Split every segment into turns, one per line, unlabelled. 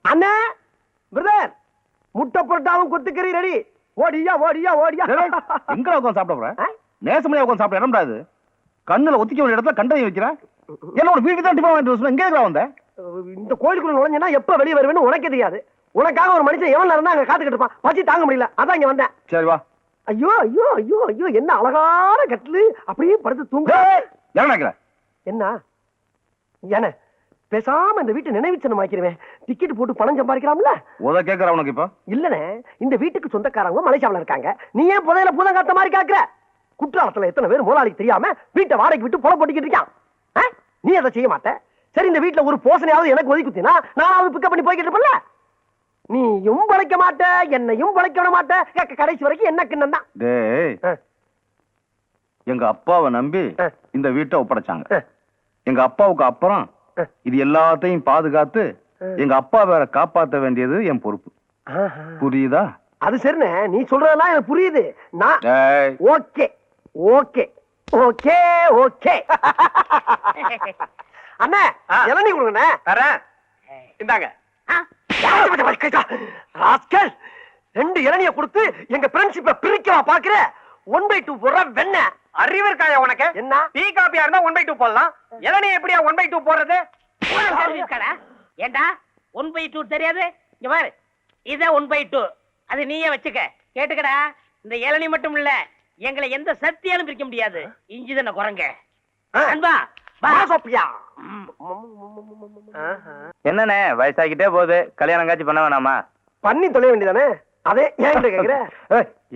அண்ணா brother, முட்டை புரோட்டாவும் கொத்துக்கறி ready. ஓடியா ஓடியா ஓடியா.
எங்க உட்காந்து சாப்பிட போறேன்? நேசமணியா உட்காந்து சாப்பிட இடம்டா இது. கண்ணுல ஒத்திக்க வேண்டிய இடத்துல கண்டை வைக்கிறேன். என்னோட வீட்டுக்கு தான் டிஃபன் வாங்கிட்டு வர எங்க வந்த?
இந்த கோயிலுக்குள்ள நுழைஞ்சா எப்ப வெளியே வருவேன்னு உனக்கு தெரியாது. உனக்காக ஒரு மனுஷன் எவ்வளவு நேரம் தான் அங்க காத்துக்கிட்டு இருப்பான். பசி தாங்க முடியல, அதான் இங்க வந்தேன்.
சரி வா.
ஐயோ ஐயோ ஐயோ ஐயோ, என்ன அழகான கட்டிலு, அப்படியே படுத்து தூங்க. என்ன என்ன பேசாம இந்த வீட்டு நினைவுச்சனம் ஆக்கிடுவேன். டிக்கெட் போட்டு பணம் சம்பாதிக்கலாம்ல.
உத கேக்குற உனக்கு இப்ப
இல்லனே, இந்த வீட்டுக்கு சொந்தக்காரங்க மலேசியாவுல இருக்காங்க. நீ ஏன் புதையில பூதம் காத்த மாதிரி காக்குற? குற்றாலத்துல எத்தனை பேர் முதலாளிக்கு தெரியாம வீட்டை வாடகைக்கு விட்டு புல போட்டுக்கிட்டு இருக்கான். நீ அதை செய்ய மாட்ட. சரி, இந்த வீட்டுல ஒரு போசனையாவது எனக்கு ஒதுக்கி குத்தினா நான் பிக்கப் பண்ணி போய்கிட்டு இருப்பேன்ல. நீயும் பழைக்க மாட்ட, என்னையும் பழைக்க விட மாட்ட. கடைசி வரைக்கும் என்ன கிண்ணம் தான்.
எங்க அப்பாவை நம்பி இந்த வீட்டை ஒப்படைச்சாங்க. எங்க அப்பாவுக்கு அப்புறம் இது எல்லாத்தையும் பாதுகாத்து எங்க அப்பா வேற காப்பாற்ற வேண்டியது என் பொறுப்பு. புரியுதா?
அது சரிண்ணே, நீ சொல்றதெல்லாம் எனக்கு புரியுது. நான் ஓகே ஓகே ஓகே ஓகே. அண்ணே இளநீ கொடுங்கண்ணே. இந்தாங்க. ரெண்டு இளநிய கொடுத்து எங்க ஃப்ரெண்ட்ஷிப்பை பிரிக்கவா பாக்குற? 1/2 போடுற வெண்ண அறிவு இருக்காயா உனக்கு? என்ன டீ காபியா இருந்தா 1/2 போடலாம், இளநீ எப்படியா 1/2 போடுறது?
ஏண்டா 1/2 தெரியாது? இங்க பாரு, இத 1/2 அது நீயே வச்சுக்க. கேட்டுக்கடா, இந்த இளநீ மட்டும் இல்ல, எங்களை எந்த சக்தியாலும் பிரிக்க முடியாது. இஞ்சி தானே குரங்க. அன்பா
என்னண்ணே வயசாகிட்டே போகுது, கல்யாணம் காட்சி பண்ண வேணாமா?
பண்ணி தொலைய வேண்டியதானே. அதே ஏன் கேக்குற?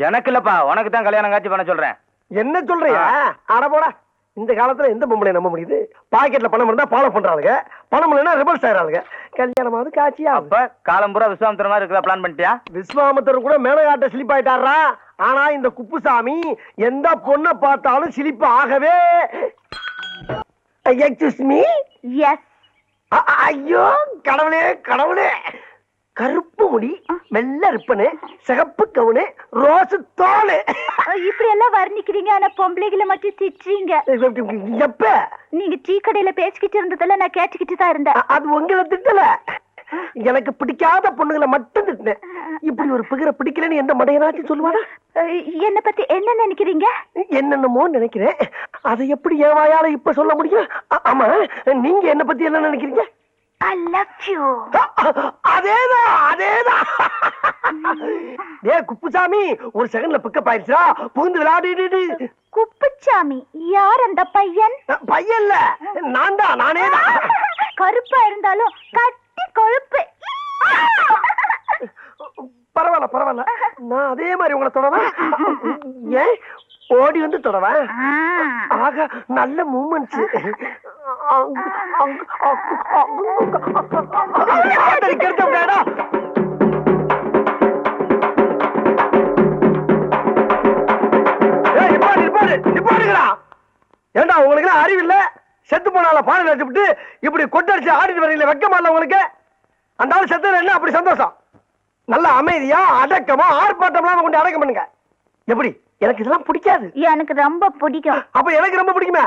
எனக்கு இல்லப்பா, உனக்கு தான் கல்யாணம் காட்சி பண்ண சொல்றேன்.
என்ன சொல்றியா? அட போடா, இந்த காலத்துல எந்த பொம்பளை நம்ப முடியுது? பாக்கெட்ல பணம் இருந்தா ஃபாலோ பண்றாளுங்க, பணம் இல்லைன்னா ரிவர்ஸ் ஆயிராளுங்க. கல்யாணமாவது காட்சியா?
அப்ப காலம் பூரா விஸ்வாமித்திர மாதிரி இருக்கிற பிளான் பண்ணிட்டியா?
விஸ்வாமித்திரர் கூட மேலகாட்ட ஸ்லிப் ஆயிட்டாரா. ஆனா இந்த குப்புசாமி எந்த பொண்ணை பார்த்தாலும் ஸ்லிப் ஆகவே. Excuse me.
எஸ்.
ஐயோ கடவுளே கடவுளே. கருப்பு முடி, வெள்ளை ரிப்பனு, சிகப்பு கவுனு, ரோஸ் தோலு.
இப்படி எல்லாம் வர்ணிக்கிறீங்க, ஆனா பொம்பளைகளை மட்டும் திட்டுறீங்க.
எப்ப?
நீங்க டீ கடையில பேசிக்கிட்டு இருந்ததெல்லாம் நான் கேட்டுக்கிட்டு தான் இருந்தேன்.
அது உங்களை திட்டல, எனக்கு பிடிக்காத பொண்ணுங்களை மட்டும் திட்டினேன். இப்படி ஒரு பிகரை பிடிக்கலன்னு எந்த மடையனாச்சும் சொல்லுவானா?
என்ன பத்தி என்ன நினைக்கிறீங்க?
என்னென்னமோ நினைக்கிறேன், அதை எப்படி என் வாயால இப்ப சொல்ல முடியும்? ஆமா, நீங்க என்ன பத்தி என்ன நினைக்கிறீங்க?
I love you.
அதேதான் அதேதான். குப்புசாமி ஒரு செகண்ட்ல பிக்கப் ஆயிடுச்சா, புகுந்து விளையாடிடு.
குப்புசாமி யார் அந்த பையன்?
பையன் இல்ல, நான் தான், நானே தான்.
கருப்பா இருந்தாலும் கட்டி கொழுப்பு.
பரவாயில்ல பரவாயில்ல, நான் அதே மாதிரி உங்களை தொடவேன். ஏன் ஓடி வந்து தொடவேன்? ஆக நல்ல மூமெண்ட்ஸ். ஏண்டா உங்களுக்கு அறிவு இல்ல? செத்து போனால பாடல் வச்சுட்டு இப்படி கொட்டடிச்சு ஆடிட்டு வரீங்களே, வெக்கமா இல்ல உங்களுக்கு? அந்த ஆள் செத்து என்ன அப்படி சந்தோஷம்? நல்ல அமைதியா அடக்கமா ஆர்ப்பாட்டம் கொண்டு அடக்கம் பண்ணுங்க. எப்படி? எனக்கு இதெல்லாம் பிடிக்காது.
எனக்கு ரொம்ப பிடிக்கும்.
அப்ப எனக்கு ரொம்ப பிடிக்குமே.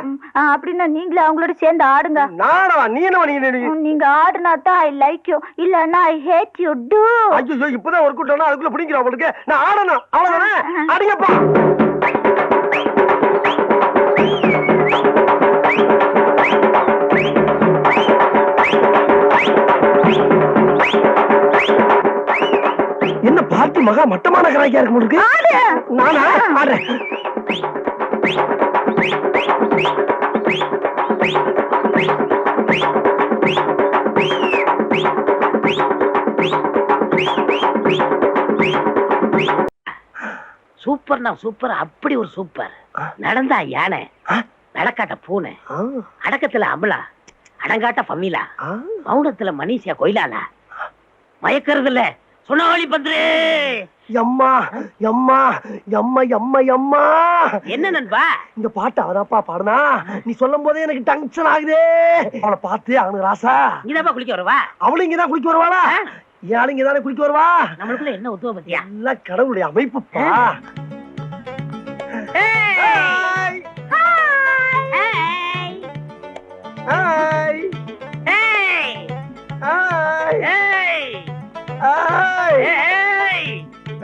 அப்படின்னா நீங்களே அவங்களோட சேர்ந்து ஆடுங்க.
நானா? நீ என்ன?
நீங்க ஆடுனா தான் ஐ லைக் யூ, இல்லன்னா ஐ ஹேட் யூ டு.
ஐயோ, இப்பதான் ஒரு கூட்டம்னா அதுக்குள்ள பிடிக்கிறோம் உங்களுக்கு. நான் ஆடணும், அவ்வளவுதானே? அடிங்கப்பா. என்ன பார்த்து மகா மட்டமான கராக்கியா இருக்கு உங்களுக்கு? நானா ஆடுறேன்.
சூப்பர்னா சூப்பர், அப்படி ஒரு சூப்பர். நடந்தா யானை, நடக்காட்ட பூனை, அடக்கத்துல அமலா, அடங்காட்ட பம்மிலா, மௌனத்துல மனிஷியா கொயிலாலா, மயக்கிறது இல்ல சுனாவளி பந்துரு.
எம்மா எம்மா எம்மா எம்மா எம்மா.
என்ன நண்பா
இந்த பாட்டு அவதாப்பா பாடுனா? நீ சொல்லும் போதே எனக்கு டென்ஷன் ஆகுதே. அவளை பார்த்து அவனுக்கு ராசா.
இங்கதான் குளிக்க வருவா?
அவளும் இங்கதான் குளிக்க வருவாளா? யாரு இங்கதானே குளிக்க வருவா?
நம்மளுக்குள்ள என்ன உத்துவ பத்தியா?
எல்லாம் கடவுளுடைய அமைப்புப்பா. ஏய்,
ஏய்,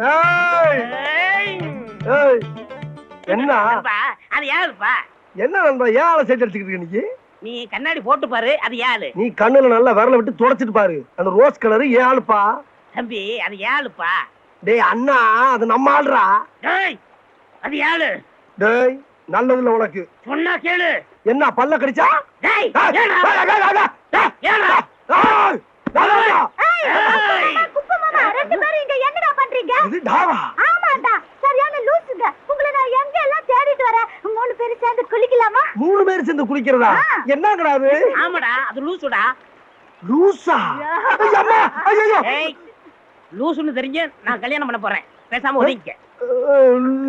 ஏய்,
ஏய்.
ஏய். என்ன
நண்பா, அது யாருப்பா?
என்ன நண்பா ஏன் ஆளை சேர்த்து அடிச்சுக்கிட்டு இருக்க நீ?
நீ கண்ணாடி போட்டு பாரு, அது யாரு?
நீ கண்ணுல நல்லா விரல விட்டு துடைச்சிட்டு பாரு. அந்த ரோஸ் கலரு ஏன் ஆளுப்பா?
தம்பி, அது யாருப்பா?
டேய் அண்ணா, அது நம்ம ஆளுடா.
டேய், அது யாரு?
டேய் நல்லதுல உனக்கு.
சொன்னா கேளு.
என்ன பல்ல கடிச்சா?
டேய்,
ஏய்,
ஏடா?
ஏய், ஏய், ஏய், ஏய்.
டேய், ஏடா?
ஏய், டாவா.
ஏய்.
குப்பை மாமா, 2 பேரும் இங்க என்னடா பண்றீங்க?
இது டாவா.
ஆமாண்டா, சரியான லூசுங்க. உங்களை நான் எங்க எல்லாம் தேடிட்டு வரேன். 3 பேரும் சேர்ந்து குளிக்கலாமா?
3 பேர் சேர்ந்து குளிக்கிறதா? என்னங்கடா அது?
ஆமாடா, அது லூசுடா.
லூசா? ஐயம்மா, ஐயோ.
ஏய், லூசுன்னு தெரிஞ்சு நான் கல்யாணம் பண்ண போறேன். பேசாம ஒதுங்கிக்க.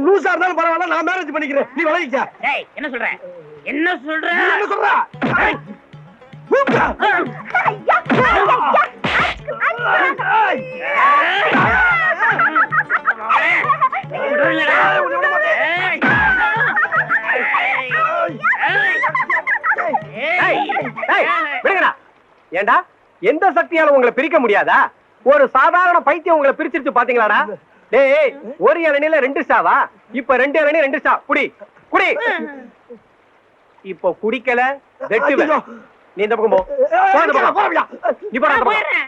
லூசா இருந்தாலும் பரவாயில்ல, நான் மேரேஜ் பண்ணிக்கிறேன். நீ விலகிக்க.
டேய், என்ன சொல்ற? என்ன சொல்ற?
நீ என்ன சொல்ற?
ஏய்.
ஊப்பா.
ஐயா, ஐயா, ஐயா.
ஏய்.
சொல்றேன்லடா. ஏய்.
ஏய், ஏய், விடுங்கடா. ஏண்டா எந்த சக்தியால உங்களை பிரிக்க முடியாதா? ஒரு சாதாரண பைத்தியம் உங்களை பிரிச்சிருச்சு பாத்தீங்களாடா? டேய், ஒரு இளநில 2 ஸ்டாவா? இப்ப 2 இளநீ 2 ஸ்டா. குடி குடி. இப்போ குடிக்கல வெட்டுவேன். நீ இந்த பக்கம் போ. போ இந்த பக்கம். நீ போடா அந்த பக்கம்.
போயிடுறேன்.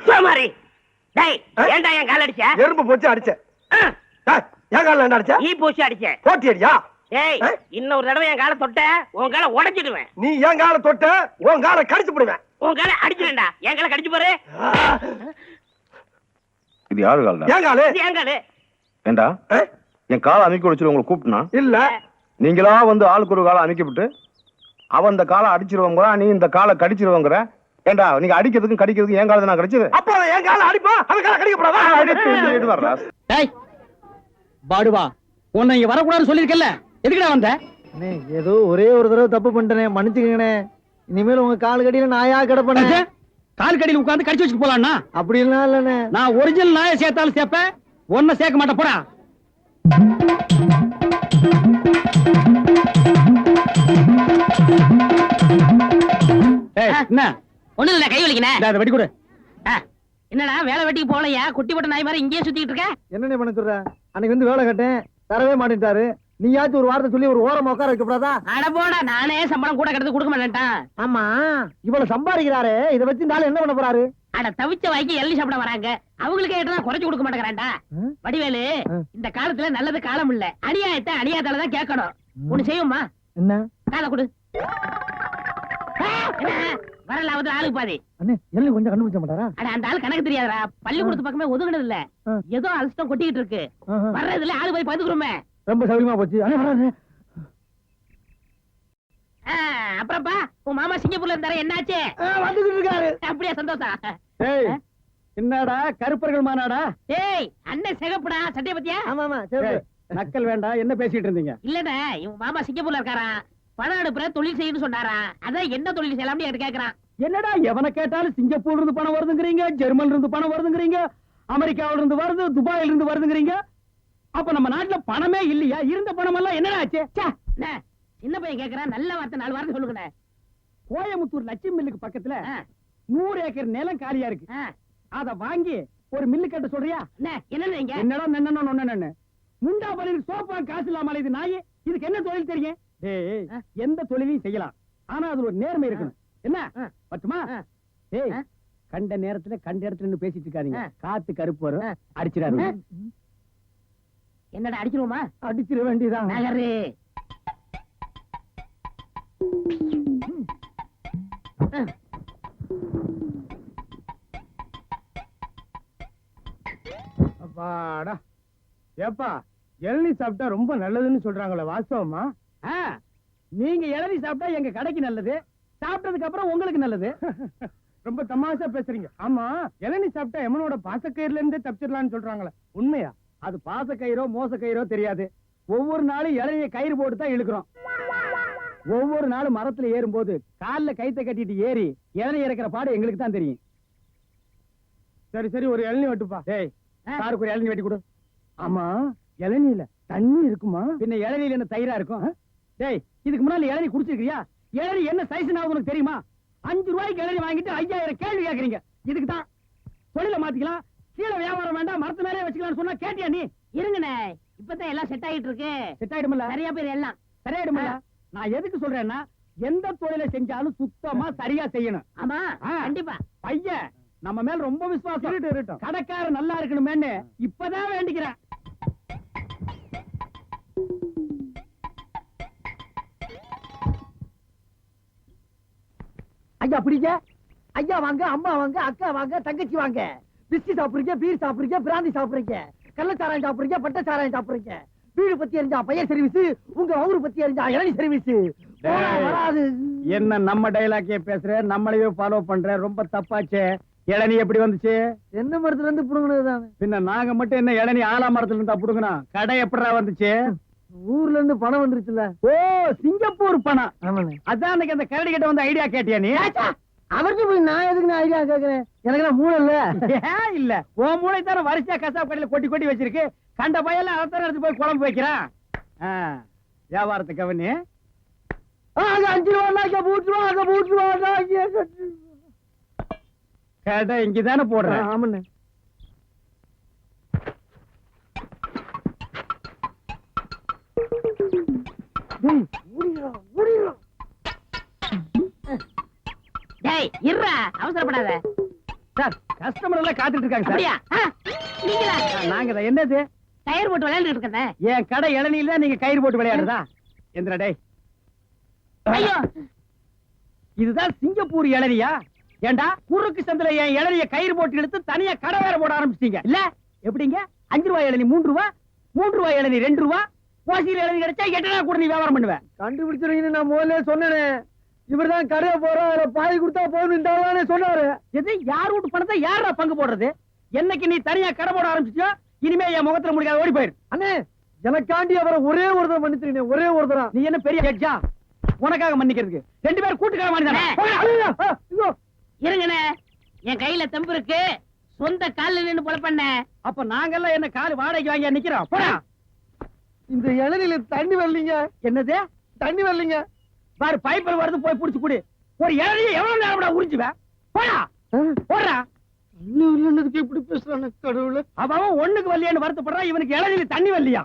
சோமாரி. டேய், ஏன்டா என் கால் அடிச்ச?
எறும்பு போச்சு அடிச்ச. ஏய், என் கால்ல என்ன அடிச்ச?
ஈ பூசி அடிச்ச.
போட்டி அடியா?
ஏய், இன்னொரு தடவை என் காலை தொட்ட உன் காலை உடைச்சிடுவேன்.
நீ என் காலை தொட்ட உன் காலை கடிச்சு போடுவேன்.
உன் காலை அடிச்சிடுடா. என் காலை கடிச்சு பாரு.
இது யாரு கால்டா?
என் காலு
இது என் காலு.
ஏண்டா என் காலை அமைக்க வச்சு உங்களை கூப்பிட்டுனா
இல்ல.
நீங்களா வந்து ஆளுக்கு ஒரு காலை அமைக்கப்பட்டு அவன் இந்த காலை அடிச்சிருவாங்க, நீ இந்த காலை கடிச்சிருவாங்கிற. ஏண்டா நீங்க அடிக்கிறதுக்கும் கடிக்கிறதுக்கும் என் காலை நான் கடிச்சது?
அப்ப அவன் என் காலை அடிப்பா, அவன் காலை கடிக்கப்படாதா?
டேய் பாடுவா, உன்னை இங்க வரக்கூடாதுன்னு சொல்லிருக்கல, எதுக்குடா வந்த?
ஏதோ ஒரே ஒரு தடவை தப்பு பண்ணிட்டேனே, மன்னிச்சுக்கங்கண்ணே. இனிமேல் உங்க கால் கடியில நாயா கிடப்பேன்.
கால் கடியில் உட்கார்ந்து கடிச்சு வச்சுட்டு போலாம்னா?
அப்படிலாம் இல்லண்ணே.
நான் ஒரிஜினல் நாயை சேர்த்தாலும் சேர்ப்பேன், ஒன்ன சேர்க்க மாட்டேன். போடா. ஏய், என்ன
ஒண்ணு இல்ல, கை வலிக்கனே.
இந்தா, இதை வெட்டி கொடு.
என்னடா வேலை வெட்டிக்கு போலையா? குட்டி போட்ட நாய் மாதிரி இங்கேயே சுத்திட்டு இருக்க.
என்னண்ணே பண்ண சொல்ற? அன்னைக்கு வந்து வேலை கட்டேன், தரவே மாட்டேன்ட்டாரு. நீயாச்சும் ஒரு வார்த்தை சொல்லி ஒரு ஓரமா உட்கார வைக்கப்படாதா?
அட போடா, நானே சம்பளம் கூட கெடுத்து கொடுக்க மாட்டேன்ட்டான்.
ஆமா, இவ்வளவு சம்பாதிக்கிறாரு, இதை வச்சு இந்த ஆளு என்ன பண்ண போறாரு?
அட தவிச்ச வாய்க்கு எள்ளி சாப்பிட வராங்க, அவங்களுக்கு ஏட்டா குறைச்சு கொடுக்க மாட்டேங்கிறான்டா. வடிவேலு, இந்த காலத்துல நல்லது காலம் இல்ல, அநியாயத்தை அநியாயத்தாலதான் கேட்கணும். ஒண்ணு செய்யுமா?
என்ன
காலை கொடு. வரலாவது ஆளுக்கு பாதி.
அண்ணே, எல்லாம் கொஞ்சம் கண்டுபிடிச்ச மாட்டாரா?
அட அந்த ஆளு கணக்கு தெரியாதடா, பள்ளிக்கூடத்து பக்கமே ஒதுங்கினது இல்ல, ஏதோ அலசிட்டம் கொட்டிக்கிட்டு இருக்கு. வர்றதுல ஆளு போய் பதுக்குறோமே.
ரொம்ப சௌரியமா போச்சு. அண்ணே வராரு.
அப்புறப்பா உன் மாமா சிங்கப்பூர்ல இருந்தாரு, என்னாச்சு?
வந்துகிட்டு இருக்காரு.
அப்படியே சந்தோஷம்.
ஏய், என்னடா கருப்பர்கள் மாநாடா?
ஏய், அண்ணன் சிகப்புடா, சட்டைய பத்தியா?
ஆமா ஆமா, சரி. நக்கல் வேண்டாம், என்ன பேசிட்டு இருந்தீங்க?
இல்லடா, இவன் மாமா சிங்கப்பூர்ல இருக்காராம், பணம் அனுப்புற தொழில் செய்யணும்னு சொன்னாரா, அதான் என்ன தொழில் செய்யலாம்னு எனக்கு கேக்குறான்.
என்னடா எவனை கேட்டாலும் சிங்கப்பூர்ல இருந்து பணம் வருதுங்கிறீங்க, ஜெர்மன்ல இருந்து பணம் வருதுங்கிறீங்க, அமெரிக்காவில இருந்து வருது, துபாயில இருந்து வருதுங்கிறீங்க. அப்ப நம்ம நாட்டுல பணமே இல்லையா? இருந்த பணம் எல்லாம் என்னடா ஆச்சு?
அண்ணே, சின்ன பையன் கேக்குறான், நல்ல வார்த்தை 4 வார்த்தை சொல்லுங்கண்ணே.
கோயம்புத்தூர் லட்சுமி மில்லுக்கு பக்கத்துல 100 ஏக்கர் நிலம் காலியா இருக்கு. அத வாங்கி ஒரு மில்லு கட்ட சொல்றியா?
என்ன நீங்க
என்னடா நன்னன்னு முண்டா பலின் சோப்பா காசு இல்லாம இது நாயே, இதுக்கு என்ன தொழில் தெரியும்? டேய், எந்த தொழிலையும் செய்யலாம், ஆனா அதுல ஒரு நேர்மை இருக்கணும். என்ன பட்டுமா? டேய், கண்ட நேரத்துல கண்ட இடத்துல நின்னு பேசிட்டு இருக்காதீங்க, காத்து கருப்பு வரும், அடிச்சிடாதீங்க.
என்னடா அடிச்சிருவோமா?
அடிச்சிட வேண்டியதான்.
நகரு.
அப்பாடா. ஏப்பா, இளநீ சாப்பிட்டா ரொம்ப நல்லதுன்னு சொல்றாங்களே, வாஸ்தவமா? நீங்க இளநீ சாப்பிட்டா எங்க கடைக்கு நல்லது, சாப்பிட்டதுக்கு அப்புறம் உங்களுக்கு நல்லது. ரொம்ப தமாஷா பேசுறீங்க. ஆமா, இளநீ சாப்பிட்டா எமனோட பாசக்கயிறுல இருந்தே தப்பிச்சிடலாம்னு சொல்றாங்களே, உண்மையா? அது பாசக்கயிறோ மோச கயிறோ தெரியாது, ஒவ்வொரு நாளும் இளநிய கயிறு போட்டு தான் இழுக்கிறோம். ஒவ்வொரு நாளும் மரத்துல ஏறும்போது கால்ல கைத்தை கட்டிட்டு ஏறி இளநீ இறக்கிற பாடு எங்களுக்கு தான் தெரியும். சரி சரி, ஒரு இளநீ வெட்டுப்பா. டேய், சாருக்கு ஒரு இளநீ வெட்டி கொடு. ஆமா, இளநீல தண்ணி இருக்குமா? பின்ன இளநீல என்ன தயிரா இருக்கும்? டேய், இதுக்கு முன்னால இளநீ குடிச்சிருக்கியா? இளநீ என்ன சைஸ் உனக்கு தெரியுமா? 5 ரூபாய்க்கு இளநீ வாங்கிட்டு 5000 கேள்வி கேக்குறீங்க. இதுக்கு தான் தொழில மாத்திக்கலாம், கீழே வியாபாரம் வேண்டாம், மரத்து மேலே வச்சுக்கலாம்னு சொன்னா கேட்டியா நீ?
இருங்கண்ணே, இப்பதான் எல்லாம் செட் ஆகிட்டு இருக்கு.
செட் ஆயிடுமில்ல?
நிறைய பேர் எல்லாம்
சரியாயிடுமில்ல? நான் எதுக்கு சொல்றேன்னா, எந்த தொழிலை செஞ்சாலும் சுத்தமா சரியா செய்யணும்.
ஆமா,
ஆ.
கண்டிப்பா.
பையன் நம்ம மேல ரொம்ப விசுவாசம். கடைக்காரன் நல்லா இருக்கணுமேன்னு இப்பதான் வேண்டிக்கிறேன்.
ஐயா பிடிங்க. ஐயா வாங்க, அம்மா வாங்க, அக்கா வாங்க, தங்கச்சி வாங்க. பிஸ்கி சாப்பிடுறீங்க, பீர் சாப்பிடுறீங்க, பிராந்தி சாப்பிடுறீங்க, கள்ளச்சாராயம் சாப்பிடுறீங்க, பட்ட சாராயம் சாப்பிடுறீங்க. வீடு பத்தி எரிஞ்சா பையன் சர்வீஸ், உங்க ஊரு பத்தி எரிஞ்சா இளநீ சர்வீஸ். வராது.
என்ன நம்ம டைலாக்கே பேசுற, நம்மளையே ஃபாலோ பண்ற, ரொம்ப தப்பாச்சே. இளநீ எப்படி வந்துச்சு?
என்ன மரத்துல இருந்து புடுங்கினதுதான்.
பின்ன நாங்க மட்டும் என்ன இளநீ ஆலா மரத்துல இருந்தா புடுங்கணும்? கடை எப்படிடா வந்துச்சு?
ஊர்ல இருந்து பணம் வந்துருச்சுல.
ஓ, சிங்கப்பூர் பணம்.
ஆமாண்ணே.
அதான் அன்னைக்கு அந்த கரடி கிட்ட வந்து ஐடியா கேட்டியா நீ?
அவருக்கு போய் நான் எதுக்கு ஐடியா கேக்குறேன்? எனக்கு நான் மூளை இல்ல.
ஏன் இல்ல? உன் மூளை தர வரிசையா கசாப் கடையில கொட்டி கொட்டி வச்சிருக்கு. கண்ட பையெல்லாம் அதைத்தான எடுத்து போய் குழம்பு வைக்கிறான். வியாபாரத்துக்கு அவனு
5 ரூபா பூட்டுருவா.
கடை இங்கதானே போடுறேன்.
ஆமாண்ணே.
டேய், இருடா, அவசரப்படாத.
சார், கஸ்டமர் எல்லாம் காத்துட்டு இருக்காங்க சார்.
அப்படியா? நீங்களா?
நாங்க தான். என்னது?
டயர் போட்டு விளையாண்டுட்டு இருக்கேன்.
என் கடை இளநீல நீங்க கயிறு போட்டு விளையாடுறதா? எந்திரா டேய்.
ஐயோ,
இதுதான் சிங்கப்பூர் இளநியா? ஏண்டா, குறுக்கு சந்தில என் இளநிய கயிறு போட்டு எடுத்து தனியா கடை வேற போட ஆரம்பிச்சிட்டீங்க இல்ல? எப்படிங்க? 5 ரூபாய் இளநீ 3 ரூபா, 3 ரூபாய் இளநீ 2 ரூபா, ஓசியில் இளநீ கிடைச்சா 8 ரூபா கூட நீ வியாபாரம் பண்ணுவேன்.
கண்டுபிடிச்சிருக்கீங்க. நான் முதல்ல சொன்னேனே, இவர்தான் கடையை போற பாய் கொடுத்தா போகணும் சொன்னாரு.
எது? யார் வீட்டு பணத்தை யாரா பங்கு போடுறது? என்னைக்கு நீ தனியா கடை போட ஆரம்பிச்சியோ, இனிமே என் முகத்துல முடிக்காத, ஓடி போயிரு.
அண்ணே, எனக்காண்டி அவரை ஒரே ஒரு தடவை மன்னிச்சிருக்கீங்க. ஒரே ஒரு தடவை.
நீ என்ன பெரிய ஜட்ஜா? உனக்காக மன்னிக்கிறதுக்கு 2 பேரும் கூட்டுக்கார மாதிரி.
இருங்கண்ணே, என் கையில தெம்பு இருக்கு. சொந்த கால்ல நின்னு பொல பண்ண.
அப்ப நாங்கெல்லாம் என்ன கால் வாடகைக்கு வாங்கி நிக்கிறோம்? போடா.
இந்த இளநில தண்ணி வரலீங்க.
என்னது?
தண்ணி வரலீங்க.
பாரு, பைப்பில் வருது, போய் புடிச்சு குடி. ஒரு இளநியை எவ்வளவு நேரம் உறிஞ்சுவேன்? போடா, போடுறா.
தண்ணி வரலன்னதுக்கு எப்படி பேசுறானே கடவுளே.
அவன் ஒண்ணுக்கு வரலையான்னு வருத்தப்படுறான். இவனுக்கு இளநில தண்ணி வரலையா?